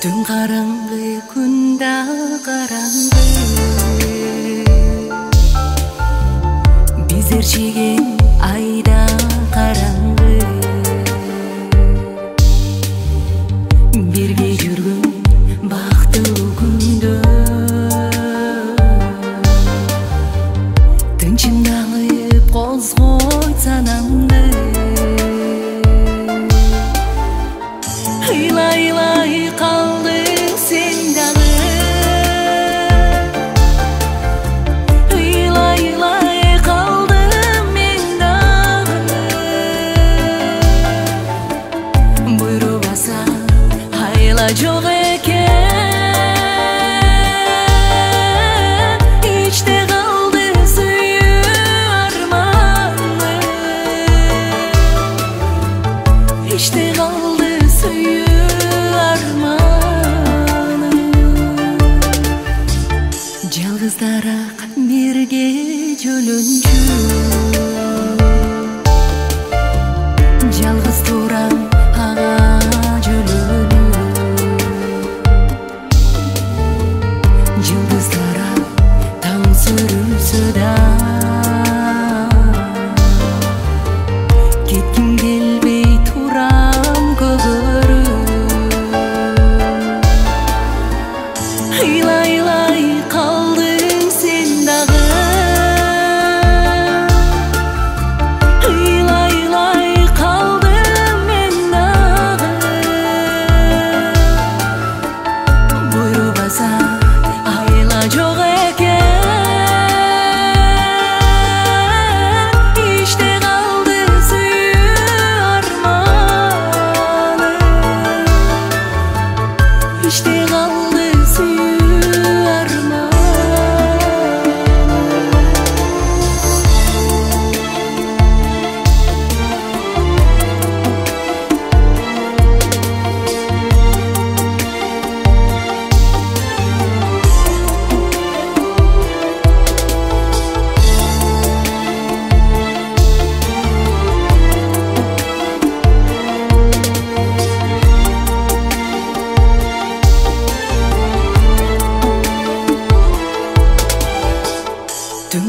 Түн қараңғы, күн да қараңғы, безер жеген айда қараңғы, бірге жүрген бақтылы күнді тыншымдалып қозғой санамды. Илай қалдың сен дағы, илай қалдым мен дағы. Бұйрық аса айла жоқ екен, іште қалды сүйі арманы, іште қалды сүйі жалғыздарақ бірге жөлөнчү, жалғыз турам ага жөлөнү, жылдыздара таң сүрүлсө да кетким келбей турам көгөрүп. Илай қалдың сен дағы, илай қалдым мен дағы. Бұйрық аса айла жоқ екен, іште қалды сүйі арманы, іште қалды сүйі. Түн